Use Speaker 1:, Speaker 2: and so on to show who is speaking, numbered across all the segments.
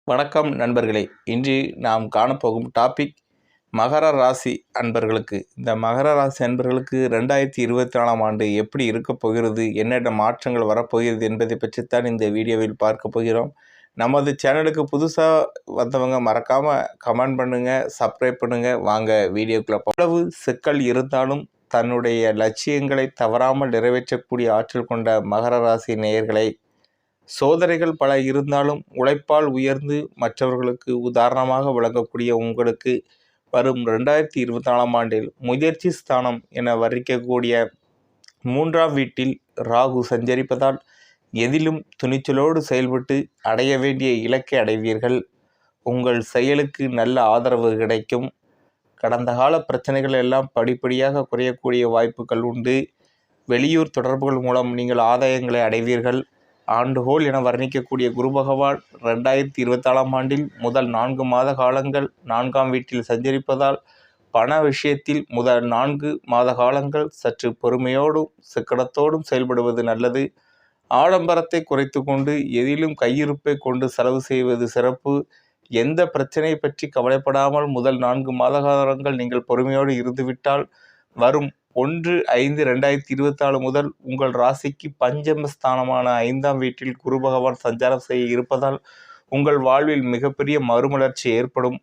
Speaker 1: வணக்கம் நண்பர்களே. இன்று நாம் காணப்போகும் டாபிக் மகர ராசி அன்பர்களுக்கு. இந்த மகர ராசி அன்பர்களுக்கு 2024ஆம் ஆண்டு எப்படி இருக்கப் போகிறது, என்னென்ன மாற்றங்கள் வரப்போகிறது என்பதை பற்றித்தான் இந்த வீடியோவில் பார்க்க போகிறோம். நமது சேனலுக்கு புதுசாக வந்தவங்க மறக்காமல் கமெண்ட் பண்ணுங்கள், சப்ஸ்கிரைப் பண்ணுங்கள். வாங்க வீடியோக்குள்ளே. எவ்வளவு சிக்கல் இருந்தாலும் தன்னுடைய லட்சியங்களை தவறாமல் நிறைவேற்றக்கூடிய ஆற்றல் கொண்ட மகர ராசி நேயர்களை, சோதனைகள் பல இருந்தாலும் உழைப்பால் உயர்ந்து மற்றவர்களுக்கு உதாரணமாக விளங்கக்கூடிய உங்களுக்கு வரும் 2024ஆம் ஆண்டில் முயற்சி ஸ்தானம் என வர்ணிக்கக்கூடிய 3ஆம் வீட்டில் ராகு சஞ்சரிப்பதால் எதிலும் துணிச்சலோடு செயல்பட்டு அடைய வேண்டிய இலக்கை அடைவீர்கள். உங்கள் செயலுக்கு நல்ல ஆதரவு கிடைக்கும். கடந்த கால பிரச்சனைகள் எல்லாம் படிப்படியாக குறையக்கூடிய வாய்ப்புகள் உண்டு. வெளியூர் தொடர்புகள் மூலம் நீங்கள் ஆதாயங்களை அடைவீர்கள். ஆண்டுகோள் என வர்ணிக்கக்கூடிய குரு பகவான் 2024ஆம் ஆண்டில் முதல் 4 மாத காலங்கள் 4ஆம் வீட்டில் சஞ்சரிப்பதால் பண விஷயத்தில் முதல் 4 மாத காலங்கள் சற்று பொறுமையோடும் சிக்கனத்தோடும் செயல்படுவது நல்லது. ஆடம்பரத்தை குறைத்து கொண்டு எதிலும் கையிருப்பை கொண்டு செலவு செய்வது சிறப்பு. எந்த பிரச்சனையை பற்றி கவலைப்படாமல் முதல் 4 மாத காலங்கள் நீங்கள் பொறுமையோடு இருந்துவிட்டால் வரும் 1/5/2024 முதல் உங்கள் ராசிக்கு பஞ்சமஸ்தானமான 5ஆம் வீட்டில் குரு பகவான் சஞ்சாரம் செய்ய இருப்பதால் உங்கள் வாழ்வில் மிகப்பெரிய மறுமலர்ச்சி ஏற்படும்.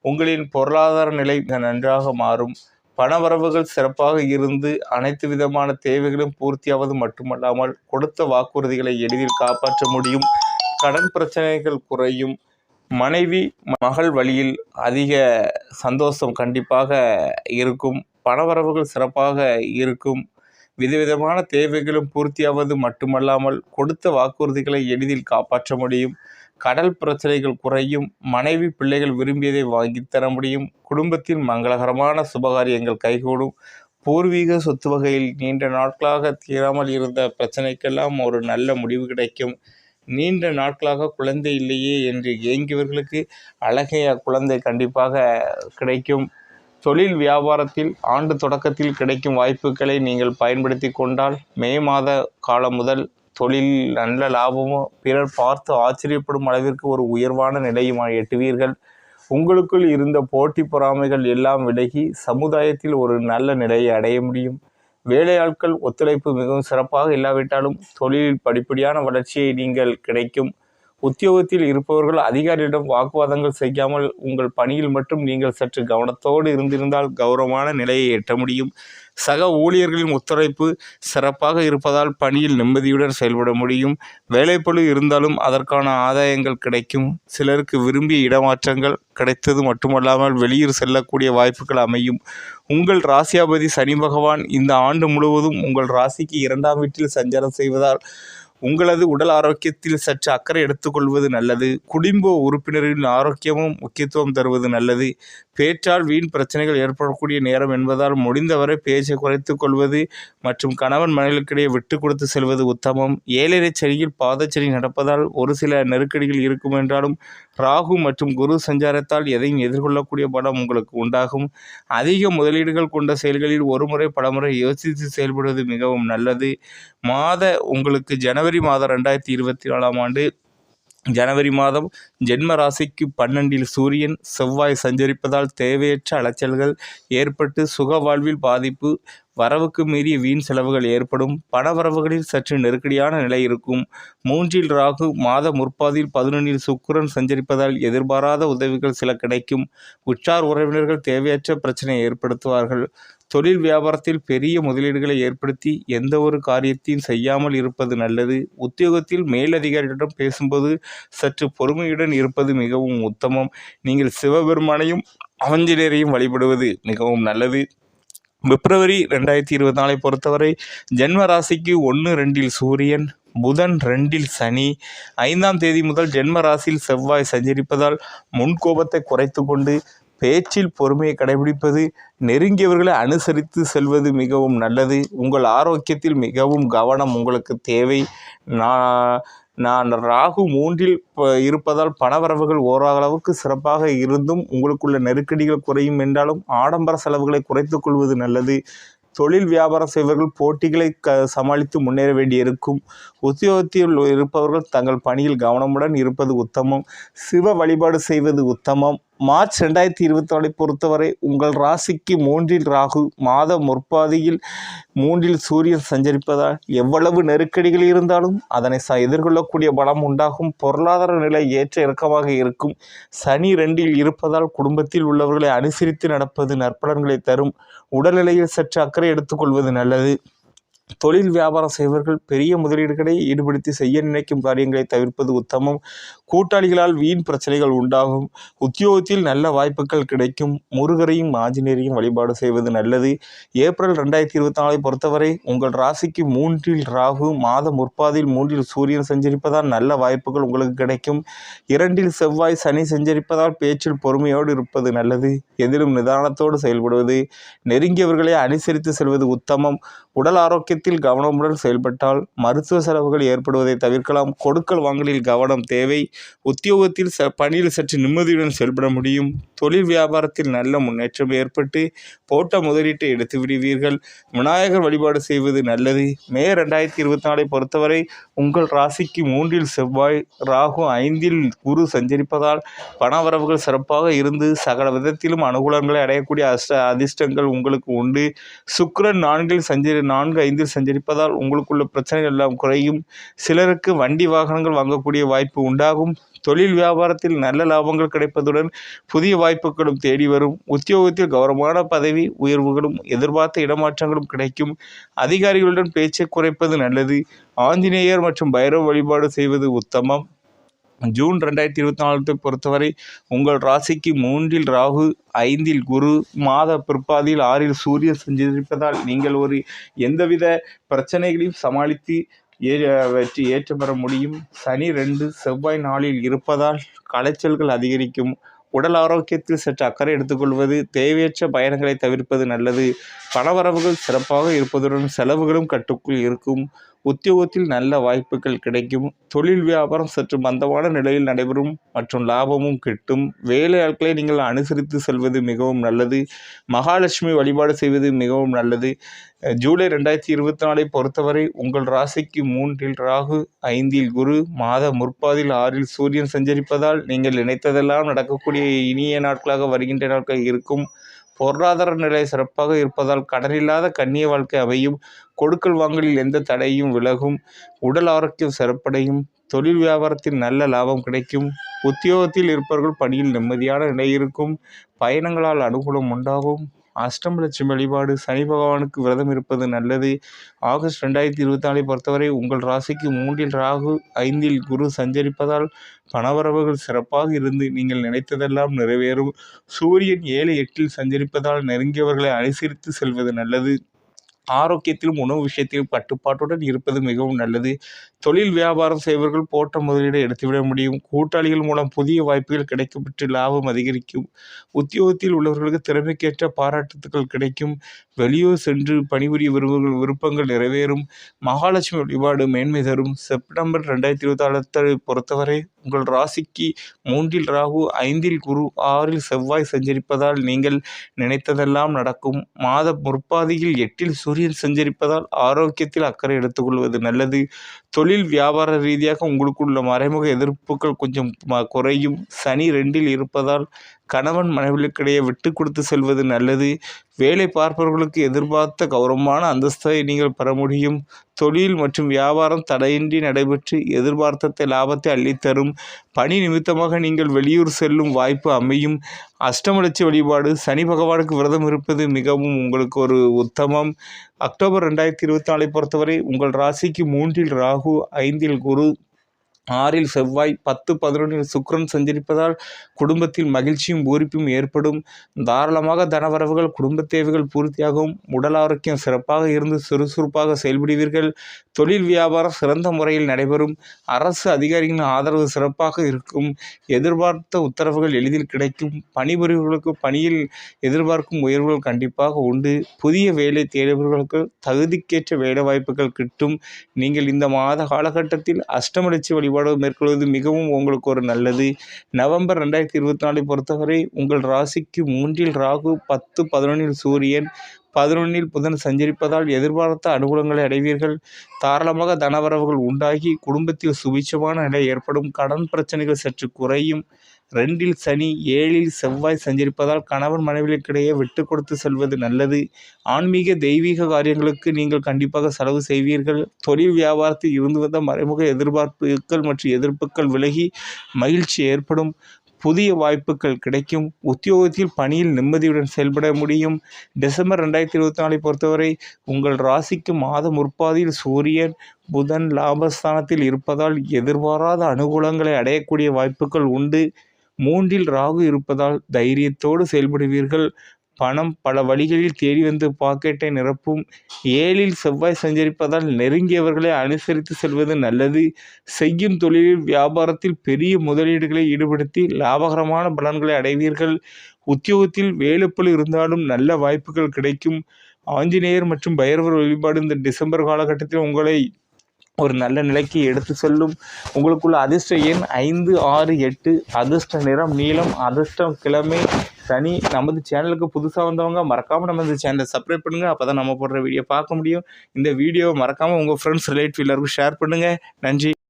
Speaker 1: உங்களின் பொருளாதார நிலை மிக நன்றாக மாறும். பணவரவுகள் சிறப்பாக இருந்து அனைத்து விதமான தேவைகளும் பூர்த்தியாவது மட்டுமல்லாமல் கொடுத்த வாக்குறுதிகளை எளிதில் காப்பாற்ற முடியும். கடன் பிரச்சனைகள் குறையும். மனைவி மகள் வழியில் அதிக சந்தோஷம் கண்டிப்பாக இருக்கும். பணவரவுகள் சிறப்பாக இருக்கும். விதவிதமான தேவைகளும் பூர்த்தியாவது மட்டுமல்லாமல் கொடுத்த வாக்குறுதிகளை எளிதில் காப்பாற்ற முடியும். கடல் பிரச்சனைகள் குறையும். மனைவி பிள்ளைகள் விரும்பியதை வாங்கித்தர முடியும். குடும்பத்தில் மங்களகரமான சுபகாரியங்கள் கைகூடும். பூர்வீக சொத்து வகையில் நீண்ட நாட்களாக தீராமல் இருந்த பிரச்சனைக்கெல்லாம் ஒரு நல்ல முடிவு கிடைக்கும். நீண்ட நாட்களாக குழந்தை இல்லையே என்று ஏங்கியவர்களுக்கு அழகிய குழந்தை கண்டிப்பாக கிடைக்கும். தொழில் வியாபாரத்தில் ஆண்டு தொடக்கத்தில் கிடைக்கும் வாய்ப்புகளை நீங்கள் பயன்படுத்தி கொண்டால் மே மாத காலம் முதல் தொழில் நல்ல லாபமும் பிறர் பார்த்து ஆச்சரியப்படும் அளவிற்கு ஒரு உயர்வான நிலையும் எட்டுவீர்கள். உங்களுக்குள் இருந்த போட்டி பொறாமைகள் எல்லாம் விலகி சமுதாயத்தில் ஒரு நல்ல நிலையை அடைய முடியும். வேலையாட்கள் ஒத்துழைப்பு மிகவும் சிறப்பாக இல்லாவிட்டாலும் தொழிலில் படிப்படியான வளர்ச்சியை நீங்கள் கிடைக்கும். உத்தியோகத்தில் இருப்பவர்கள் அதிகாரியிடம் வாக்குவாதங்கள் செய்யாமல் உங்கள் பணியில் மட்டும் நீங்கள் சற்று கவனத்தோடு இருந்திருந்தால் கௌரவமான நிலையை எட்ட முடியும். சக ஊழியர்களின் ஒத்துழைப்பு சிறப்பாக இருப்பதால் பணியில் நிம்மதியுடன் செயல்பட முடியும். வேலைப்பளு இருந்தாலும் அதற்கான ஆதாயங்கள் கிடைக்கும். சிலருக்கு விரும்பிய இடமாற்றங்கள் கிடைத்தது மட்டுமல்லாமல் வெளியூர் செல்லக்கூடிய வாய்ப்புகள் அமையும். உங்கள் ராசியாபதி சனி பகவான் இந்த ஆண்டு முழுவதும் உங்கள் ராசிக்கு 2ஆம் வீட்டில் சஞ்சாரம் செய்வதால் உங்களது உடல் ஆரோக்கியத்தில் சற்று அக்கறை எடுத்துக்கொள்வது நல்லது. குடும்ப உறுப்பினர்களின் ஆரோக்கியமும் முக்கியத்துவம் தருவது நல்லது. பேச்சால் வீண் பிரச்சனைகள் ஏற்படக்கூடிய நேரம் என்பதால் முடிந்தவரை பேச்சை குறைத்து கொள்வது மற்றும் கணவன் மனைவிகளுக்கிடையே விட்டு கொடுத்து செல்வது உத்தமம். 7.5 சனியில் பாதச்சனி நடப்பதால் ஒரு சில நெருக்கடிகள் இருக்கும் என்றாலும் ராகு மற்றும் குரு சஞ்சாரத்தால் எதையும் எதிர்கொள்ளக்கூடிய பலம் உங்களுக்கு உண்டாகும். அதிக முதலீடுகள் கொண்ட செயல்களில் ஒருமுறை பலமுறை யோசித்து செயல்படுவது மிகவும் நல்லது. உங்களுக்கு ஜனவரி மாதம் 2024ஆம் ஆண்டு ஜனவரி மாதம் ஜென்ம ராசிக்கு 12இல் சூரியன் செவ்வாய் சஞ்சரிப்பதால் தேவையற்ற அலைச்சல்கள் ஏற்பட்டு சுக வாழ்வில் பாதிப்பு, வரவுக்கு மீறிய வீண் செலவுகள் ஏற்படும். பணவரவுகளில் சற்று நெருக்கடியான நிலை இருக்கும். 3இல் ராகு மாத முற்பாதியில் 11இல் சுக்கிரன் சஞ்சரிப்பதால் எதிர்பாராத உதவிகள் சில கிடைக்கும். உற்றார் உறவினர்கள் தேவையற்ற பிரச்சனையை ஏற்படுத்துவார்கள். தொழில் வியாபாரத்தில் பெரிய முதலீடுகளை ஏற்படுத்தி எந்த ஒரு காரியத்தையும் செய்யாமல் இருப்பது நல்லது. உத்தியோகத்தில் மேலதிகாரிகளிடம் பேசும்போது சற்று பொறுமையுடன் இருப்பது மிகவும் உத்தமம். நீங்கள் சிவபெருமானையும் ஆஞ்சநேயரையும் வழிபடுவது மிகவும் நல்லது. பிப்ரவரி 2024 பொறுத்தவரை ஜென்ம ராசிக்கு 1-2இல் சூரியன், புதன் 2இல் சனி, 5ஆம் தேதி முதல் ஜென்ம ராசியில் செவ்வாய் சஞ்சரிப்பதால் முன்கோபத்தை குறைத்து கொண்டு பேச்சில் பொறுமையை கடைபிடிப்பது, நெருங்கியவர்களை அனுசரித்து செல்வது மிகவும் நல்லது. உங்கள் ஆரோக்கியத்தில் மிகவும் கவனம் உங்களுக்கு தேவை. ராகு 3இல் இருப்பதால் பணவரவுகள் ஓரளவுக்கு சிறப்பாக இருந்தும் உங்களுக்குள்ள நெருக்கடிகள் குறையும் என்றாலும் ஆடம்பர செலவுகளை குறைத்து கொள்வது நல்லது. தொழில் வியாபாரம் செய்பவர்கள் போட்டிகளை சமாளித்து முன்னேற வேண்டியிருக்கும். உத்தியோகத்தில் இருப்பவர்கள் தங்கள் பணியில் கவனமுடன் இருப்பது உத்தமம். சிவ வழிபாடு செய்வது உத்தமம். மார்ச் 2024 பொறுத்தவரை உங்கள் ராசிக்கு 3ல் ராகு, மாத முற்பாதியில் 3ல் சூரியன் சஞ்சரிப்பதால் எவ்வளவு நெருக்கடிகள் இருந்தாலும் அதனை எதிர்கொள்ளக்கூடிய பலம் உண்டாகும். பொருளாதார நிலை ஏற்ற இறக்கமாக இருக்கும். சனி 2ல் இருப்பதால் குடும்பத்தில் உள்ளவர்களை அனுசரித்து நடப்பது நற்பலன்களை தரும். உடல்நிலையில் சற்று அக்கறை எடுத்துக்கொள்வது நல்லது. தொழில் வியாபாரம் செய்வர்கள் பெரிய முதலீடுகளை ஈடுபடுத்தி செய்ய நினைக்கும் காரியங்களை தவிர்ப்பது உத்தமம். கூட்டாளிகளால் வீண் பிரச்சனைகள் உண்டாகும். உத்தியோகத்தில் நல்ல வாய்ப்புகள் கிடைக்கும். முருகரையும் ஆஞ்சநேயரையும் வழிபாடு செய்வது நல்லது. ஏப்ரல் 2024 பொறுத்தவரை உங்கள் ராசிக்கு 3ல் ராகு, மாத முற்பாதில் 3ல் சூரியன் சஞ்சரிப்பதால் நல்ல வாய்ப்புகள் உங்களுக்கு கிடைக்கும். 2ல் செவ்வாய், சனி சஞ்சரிப்பதால் பேச்சில் பொறுமையோடு இருப்பது நல்லது. எதிலும் நிதானத்தோடு செயல்படுவது, நெருங்கியவர்களை அனுசரித்து செல்வது உத்தமம். உடல் ஆரோக்கியத்தில் கவனமுடன் செயல்பட்டால் மருத்துவ செலவுகள் ஏற்படுவதை தவிர்க்கலாம். கொடுக்கல் வாங்கலில் கவனம் தேவை. உத்தியோகத்தில் பணியில் சற்று நிம்மதியுடன் செயல்பட முடியும். தொழில் வியாபாரத்தில் நல்ல முன்னேற்றம் ஏற்பட்டு போட்ட முதலீட்டை எடுத்து விடுவீர்கள். விநாயகர் வழிபாடு செய்வது நல்லது. மே 2024 பொறுத்தவரை உங்கள் ராசிக்கு 3ல் செவ்வாய், ராகு, 5ல் குரு சஞ்சரிப்பதால் பணவரவுகள் சிறப்பாக இருந்து சகல விதத்திலும் அனுகூலங்களை அடையக்கூடிய அதிர்ஷ்டங்கள் உங்களுக்கு உண்டு. சுக்கிரன் 4-5ல் சஞ்சரிப்பதால் உங்களுக்குள்ள பிரச்சனைகள் எல்லாம் குறையும். சிலருக்கு வண்டி வாகனங்கள் வாங்கக்கூடிய வாய்ப்பு உண்டாகும். தொழில் வியாபாரத்தில் நல்ல லாபங்கள் கிடைப்பதுடன் புதிய வாய்ப்புகளும் தேடி வரும். உத்தியோகத்தில் கௌரவமான பதவி உயர்வுகளும் எதிர்பார்த்த இடமாற்றங்களும் கிடைக்கும். அதிகாரிகளுடன் பேச்சை குறைப்பது நல்லது. ஆஞ்சநேயர் மற்றும் பைரவ வழிபாடு செய்வது உத்தமம். ஜூன் 2024 பொறுத்தவரை உங்கள் ராசிக்கு 3ல் ராகு, 5ல் குரு, மாத பிற்பாதியில் 6ல் சூரியன் சஞ்சரிப்பதால் நீங்கள் எந்தவித பிரச்சனைகளையும் சமாளித்து வெற்றி ஏற்றம் பெற முடியும். சனி 2, செவ்வாய் 4ல் இருப்பதால் களைச்சல்கள் அதிகரிக்கும். உடல் ஆரோக்கியத்தில் சற்று அக்கறை எடுத்துக்கொள்வது, தேவையற்ற பயணங்களை தவிர்ப்பது நல்லது. பணவரவுகள் சிறப்பாக இருப்பதுடன் செலவுகளும் கட்டுக்குள் இருக்கும். உத்தியோகத்தில் நல்ல வாய்ப்புகள் கிடைக்கும். தொழில் வியாபாரம் சற்று மந்தமான நிலையில் நடைபெறும் மற்றும் லாபமும் கிட்டும். வேலையாட்களை நீங்கள் அனுசரித்து செல்வது மிகவும் நல்லது. மகாலட்சுமி வழிபாடு செய்வது மிகவும் நல்லது. ஜூலை 2024 பொறுத்தவரை உங்கள் ராசிக்கு 3ல் ராகு, 5ல் குரு, மாத முற்பாதில் 6ல் சூரியன் சஞ்சரிப்பதால் நீங்கள் நினைத்ததெல்லாம் நடக்கக்கூடிய இனிய நாட்களாக வருகின்ற நாட்கள் இருக்கும். பொருளாதார நிலை சிறப்பாக இருப்பதால் கடனில்லாத கண்ணிய வாழ்க்கை அமையும். கொடுக்கல் வாங்கலில் எந்த தடையும் விலகும். உடல் ஆரோக்கியம் சிறப்படையும். தொழில் வியாபாரத்தில் நல்ல லாபம் கிடைக்கும். உத்தியோகத்தில் இருப்பவர்கள் பணியில் நிம்மதியான நிலை இருக்கும். பயணங்களால் அனுகூலம் உண்டாகும். அஷ்டமலட்சுமி வழிபாடு, சனி பகவானுக்கு விரதம் இருப்பது நல்லது. ஆகஸ்ட் 2024 பொறுத்தவரை உங்கள் ராசிக்கு 3ல் ராகு, 5ல் குரு சஞ்சரிப்பதால் பணவரவுகள் சிறப்பாக இருந்து நீங்கள் நினைத்ததெல்லாம் நிறைவேறும். சூரியன் 7-8ல் சஞ்சரிப்பதால் நெருங்கியவர்களை அனுசரித்து செல்வது நல்லது. ஆரோக்கியத்திலும் உணவு விஷயத்திலும் கட்டுப்பாட்டுடன் இருப்பது மிகவும் நல்லது. தொழில் வியாபாரம் செய்பவர்கள் போட்ட முதலீடை எடுத்துவிட முடியும். கூட்டாளிகள் மூலம் புதிய வாய்ப்புகள் கிடைக்கப்பெற்று லாபம் அதிகரிக்கும். உத்தியோகத்தில் உள்ளவர்களுக்கு திறமைக்கேற்ற பாராட்டுகள் கிடைக்கும். வெளியூர் சென்று பணிபுரிய விருப்பங்கள் நிறைவேறும். மகாலட்சுமி வழிபாடு மேன்மை தரும். செப்டம்பர் 2024 பொறுத்தவரை உங்கள் ராசிக்கு 3ல் ராகு, 5ல் குரு, 6ல் செவ்வாய் சஞ்சரிப்பதால் நீங்கள் நினைத்ததெல்லாம் நடக்கும். மாத முற்பாதியில் 8ல் சூரியன் சஞ்சரிப்பதால் ஆரோக்கியத்தில் அக்கறை எடுத்துக்கொள்வது நல்லது. தொழில் வியாபார ரீதியாக உங்களுக்குள்ள மறைமுக எதிர்ப்புகள் கொஞ்சம் குறையும். சனி 2ல் இருப்பதால் கணவன் மனைவிகளுக்கிடையே விட்டு கொடுத்து செல்வது நல்லது. வேலை பார்ப்பவர்களுக்கு எதிர்பார்த்த கௌரவமான அந்தஸ்தை நீங்கள் பெற முடியும். தொழில் மற்றும் வியாபாரம் தடையின்றி நடைபெற்று எதிர்பார்த்த லாபத்தை அள்ளித்தரும். பணி நிமித்தமாக நீங்கள் வெளியூர் செல்லும் வாய்ப்பு அமையும். அஷ்டமலட்சுமி வழிபாடு, சனி பகவானுக்கு விரதம் இருப்பது மிகவும் உங்களுக்கு உத்தமம். அக்டோபர் 2024 பொறுத்தவரை உங்கள் ராசிக்கு 3ல் ராகு, 5ல் குரு, 6ல் செவ்வாய், 10-11ல் சுக்கிரன் சஞ்சரிப்பதால் குடும்பத்தில் மகிழ்ச்சியும் பூரிப்பும் ஏற்படும். தாராளமாக தனவரவுகள், குடும்ப தேவைகள் பூர்த்தியாகும். உடல் ஆரோக்கியம் சிறப்பாக இருந்து சுறுசுறுப்பாக செயல்படுவீர்கள். தொழில் வியாபாரம் சிறந்த முறையில் நடைபெறும். அரசு அதிகாரிகளின் ஆதரவு சிறப்பாக இருக்கும். எதிர்பார்த்த உத்தரவுகள் எளிதில் கிடைக்கும். பணிபுரிவர்களுக்கு பணியில் எதிர்பார்க்கும் உயர்வுகள் கண்டிப்பாக உண்டு. புதிய வேலை தேடுபவர்களுக்கு தகுதிக்கேற்ற வேலை வாய்ப்புகள் கிட்டும். நீங்கள் இந்த மாத காலகட்டத்தில் அஷ்டமலட்சுமி வழிபாடு மேற்கொள்வது மிகவும் உங்களுக்கு ஒரு நல்லது. நவம்பர் 2024 பொறுத்தவரை உங்கள் ராசிக்கு 3 ராகு, 10, 11 சூரியன், 11 புதன் சஞ்சரிப்பதால் எதிர்பார்த்த அனுகூலங்களை அடைவீர்கள். தாராளமாக தனவரவுகள் உண்டாகி குடும்பத்தில் சுபிட்சமான நிலை ஏற்படும். கடன் பிரச்சனைகள் சற்று குறையும். 2 சனி, 7 செவ்வாய் சஞ்சரிப்பதால் கணவன் மனைவிகளுக்கிடையே விட்டு கொடுத்து செல்வது நல்லது. ஆன்மீக தெய்வீக காரியங்களுக்கு நீங்கள் கண்டிப்பாக செலவு செய்வீர்கள். தொழில் வியாபாரத்தில் இருந்து வந்த மறைமுக எதிர்பார்ப்புகள் மற்றும் எதிர்ப்புகள் விலகி மகிழ்ச்சி ஏற்படும். புதிய வாய்ப்புகள் கிடைக்கும். உத்தியோகத்தில் பணியில் நிம்மதியுடன் செயல்பட முடியும். டிசம்பர் 2024 பொறுத்தவரை உங்கள் ராசிக்கு மாத முற்பாதியில் சூரியன், புதன் லாபஸ்தானத்தில் இருப்பதால் எதிர்பாராத அனுகூலங்களை அடையக்கூடிய வாய்ப்புகள் உண்டு. 3 ராகு இருப்பதால் தைரியத்தோடு செயல்படுவீர்கள். பணம் பல வழிகளில் தேடி வந்து பாக்கெட்டை நிரப்பும். 7 செவ்வாய் சஞ்சரிப்பதால் நெருங்கியவர்களை அனுசரித்து செல்வது நல்லது. செய்யும் தொழிலில் வியாபாரத்தில் பெரிய முதலீடுகளை ஈடுபடுத்தி லாபகரமான பலன்களை அடைவீர்கள். உத்தியோகத்தில் வேலைப்பளு இருந்தாலும் நல்ல வாய்ப்புகள் கிடைக்கும். ஆஞ்சநேயர் மற்றும் பைரவர் வழிபாடு இந்த டிசம்பர் காலகட்டத்தில் உங்களை ஒரு நல்ல நிலைக்கு எடுத்து செல்லும். உங்களுக்குள்ள அதிர்ஷ்ட எண் 5, 6, 8. அதிர்ஷ்ட நிறம் நீலம். அதிர்ஷ்டம் கிழமை சனி. நமது சேனலுக்கு புதுசாக வந்தவங்க மறக்காமல் நம்ம இந்த சேனலை சப்ஸ்கிரைப் பண்ணுங்கள். அப்போ தான் நம்ம போடுற வீடியோ பார்க்க முடியும். இந்த வீடியோவை மறக்காமல் உங்கள் ஃப்ரெண்ட்ஸ் ரிலேட்டிவ் எல்லாருக்கும் ஷேர் பண்ணுங்கள். நன்றி.